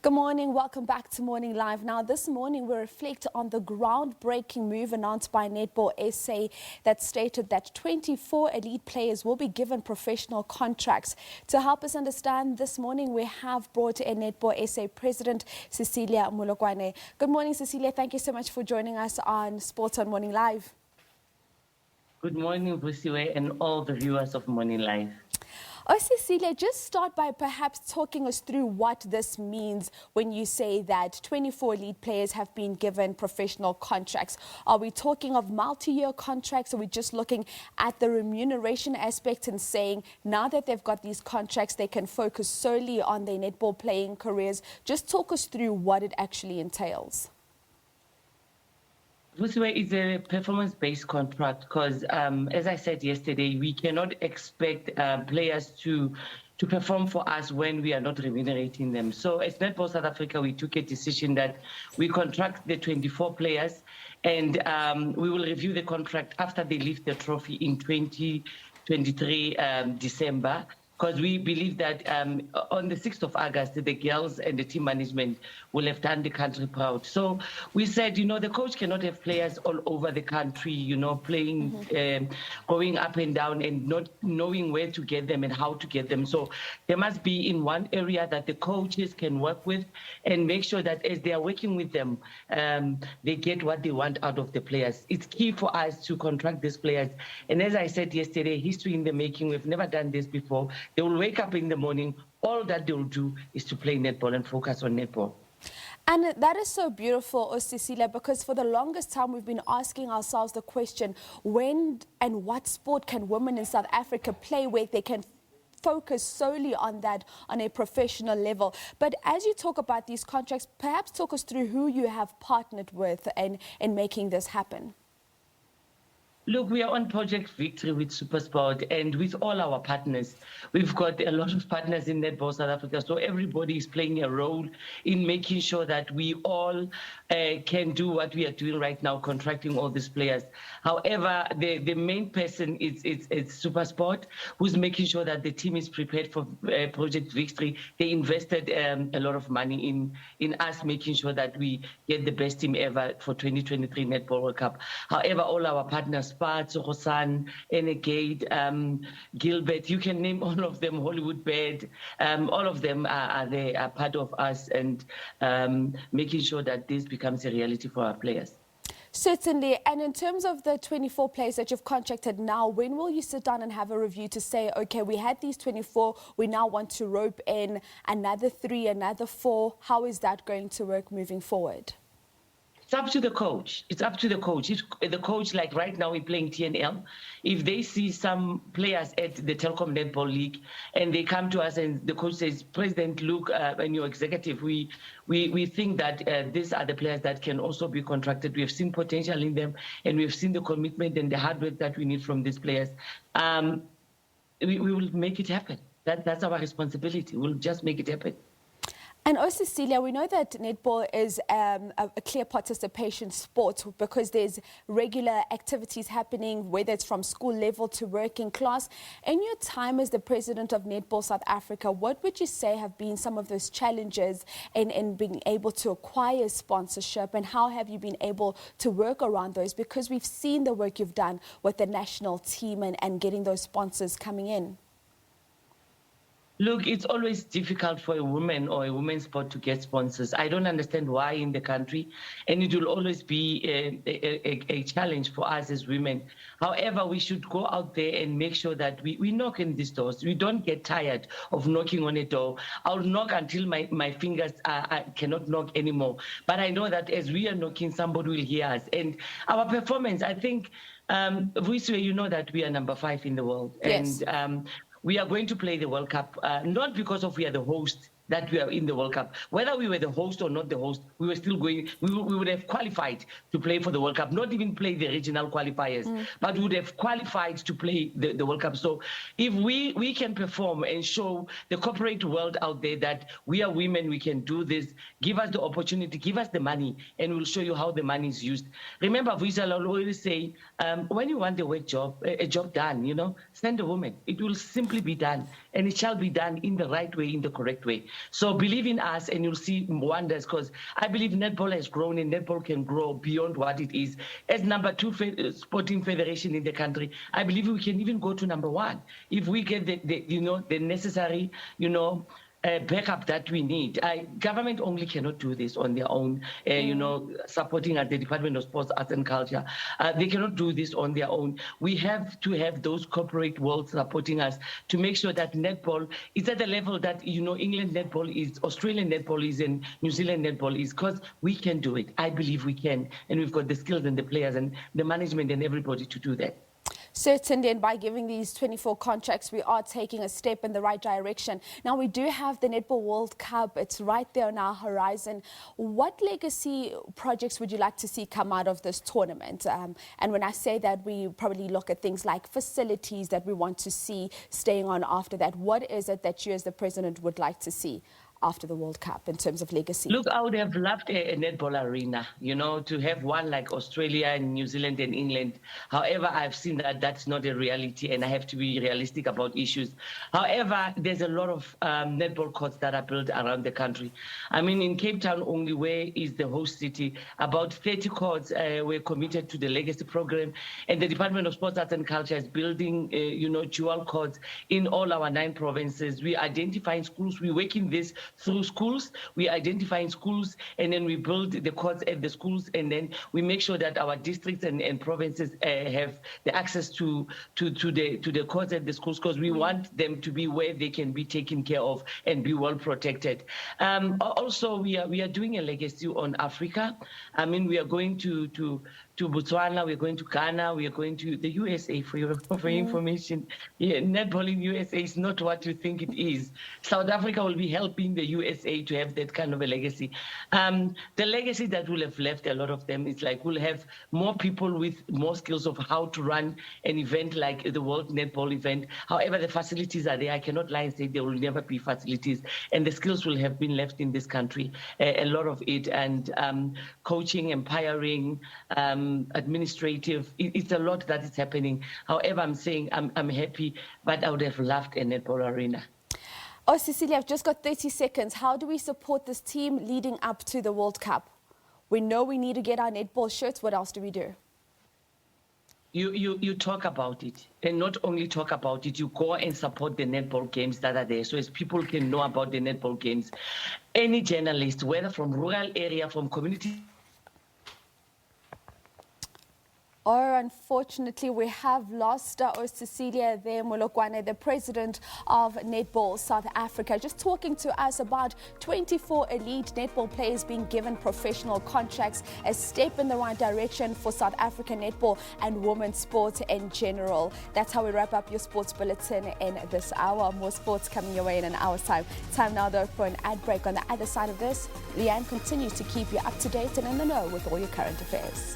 Good morning. Welcome back to Morning Live. Now, this morning we reflect on the groundbreaking move announced by Netball SA that stated that 24 elite players will be given professional contracts. To help us understand this morning, we have brought in Netball SA President Cecilia Molokwane. Good morning, Cecilia. Thank you so much for joining us on Sports on Morning Live. Good morning, Busiwe, and all the viewers of Morning Live. Oh, Cecilia, just start by perhaps talking us through what this means when you say that 24 elite players have been given professional contracts. Are we talking of multi-year contracts? Are we just looking at the remuneration aspect and saying now that they've got these contracts, they can focus solely on their netball playing careers? Just talk us through what it actually entails. Busiwe, is a performance-based contract because, as I said yesterday, we cannot expect players to perform for us when we are not remunerating them. So as Netball South Africa, we took a decision that we contract the 24 players and we will review the contract after they lift the trophy in 2023 December. Because we believe that on the 6th of August, the girls and the team management will have done the country proud. So we said, the coach cannot have players all over the country, playing, going up and down and not knowing where to get them and how to get them. So there must be in one area that the coaches can work with and make sure that as they are working with them, they get what they want out of the players. It's key for us to contract these players. And as I said yesterday, history in the making, we've never done this before. They will wake up in the morning, all that they will do is to play netball and focus on netball. And that is so beautiful, Cecilia, because for the longest time we've been asking ourselves the question, when and what sport can women in South Africa play where they can focus solely on that on a professional level? But as you talk about these contracts, perhaps talk us through who you have partnered with in making this happen. Look, we are on Project Victory with SuperSport and with all our partners. We've got a lot of partners in Netball South Africa, so everybody is playing a role in making sure that we all can do what we are doing right now, contracting all these players. However, the main person is SuperSport, who's making sure that the team is prepared for Project Victory. They invested a lot of money in us making sure that we get the best team ever for 2023 Netball World Cup. However, all our partners, Rosan, Enegade, Gilbert, you can name all of them, Hollywood Bed, all of them are part of us and making sure that this becomes a reality for our players. Certainly. And in terms of the 24 players that you've contracted now, when will you sit down and have a review to say, okay, we had these 24, we now want to rope in another 3, another 4. How is that going to work moving forward? It's up to the coach. It's up to the coach. If the coach, like right now, we're playing TNL. If they see some players at the Telkom Netball League and they come to us and the coach says, President, look, and your executive, we think that these are the players that can also be contracted. We have seen potential in them and we've seen the commitment and the hard work that we need from these players. We will make it happen. That's our responsibility. We'll just make it happen. And Cecilia, we know that netball is a clear participation sport because there's regular activities happening, whether it's from school level to working class. In your time as the president of Netball South Africa, what would you say have been some of those challenges in being able to acquire sponsorship, and how have you been able to work around those? Because we've seen the work you've done with the national team and getting those sponsors coming in. Look, it's always difficult for a woman or a women's sport to get sponsors. I don't understand why in the country, and it will always be a challenge for us as women. However, we should go out there and make sure that we knock on these doors. We don't get tired of knocking on a door. I'll knock until my fingers I cannot knock anymore. But I know that as we are knocking, somebody will hear us. And our performance, I think, you know that we are number 5 in the world. Yes. And we are going to play the World Cup, not because we are the host that we are in the World Cup. Whether we were the host or not the host, we were still going, we would have qualified to play for the World Cup, not even play the regional qualifiers, but we would have qualified to play the World Cup. So if we can perform and show the corporate world out there that we are women, we can do this, give us the opportunity, give us the money, and we'll show you how the money is used. Remember, Visa will always say, when you want a job done, send a woman. It will simply simply be done, and it shall be done in the right way, in the correct way. So believe in us, and you'll see wonders, because I believe netball has grown, and netball can grow beyond what it is. As number 2 sporting federation in the country, I believe we can even go to number 1 if we get the necessary, backup that we need. Government only cannot do this on their own, supporting at the Department of Sports, Arts and Culture. They cannot do this on their own. We have to have those corporate worlds supporting us to make sure that netball is at the level that, England netball is, Australian netball is, and New Zealand netball is, because we can do it. I believe we can, and we've got the skills and the players and the management and everybody to do that. Certainly, and by giving these 24 contracts, we are taking a step in the right direction. Now, we do have the Netball World Cup. It's right there on our horizon. What legacy projects would you like to see come out of this tournament? And when I say that, we probably look at things like facilities that we want to see staying on after that. What is it that you as the president would like to see after the World Cup in terms of legacy? Look, I would have loved a netball arena, to have one like Australia and New Zealand and England. However, I've seen that that's not a reality, and I have to be realistic about issues. However, there's a lot of netball courts that are built around the country. I mean, in Cape Town only, where is the host city, about 30 courts were committed to the legacy program, and the Department of Sports, Arts and Culture is building, dual courts in all our 9 provinces. We identifying schools. We're working this through schools. We identify in schools, and then we build the courts at the schools, and then we make sure that our districts and provinces have the access to the courts at the schools, because we want them to be where they can be taken care of and be well protected. Also, we are doing a legacy on Africa. I mean, we are going to Botswana, we're going to Ghana, we are going to the USA, for your information. Yeah, netball in USA is not what you think it is. South Africa will be helping the USA to have that kind of a legacy. The legacy that will have left, a lot of them, is like we'll have more people with more skills of how to run an event like the World Netball event. However, the facilities are there. I cannot lie and say there will never be facilities, and the skills will have been left in this country, a lot of it, and coaching, empowering, administrative, it's a lot that is happening. However, I'm saying I'm happy, but I would have loved a netball arena. Oh, Cecilia, I've just got 30 seconds. How do we support this team leading up to the World Cup? We know we need to get our netball shirts. What else do we do? You talk about it, and not only talk about it, you go and support the netball games that are there, so as people can know about the netball games. Any journalist, whether from rural area, from community. Oh, unfortunately, we have lost Cecilia Molokwane, the president of Netball South Africa, just talking to us about 24 elite netball players being given professional contracts, a step in the right direction for South African netball and women's sports in general. That's how we wrap up your sports bulletin in this hour. More sports coming your way in an hour's time. Time now, though, for an ad break. On the other side of this, Leanne continues to keep you up to date and in the know with all your current affairs.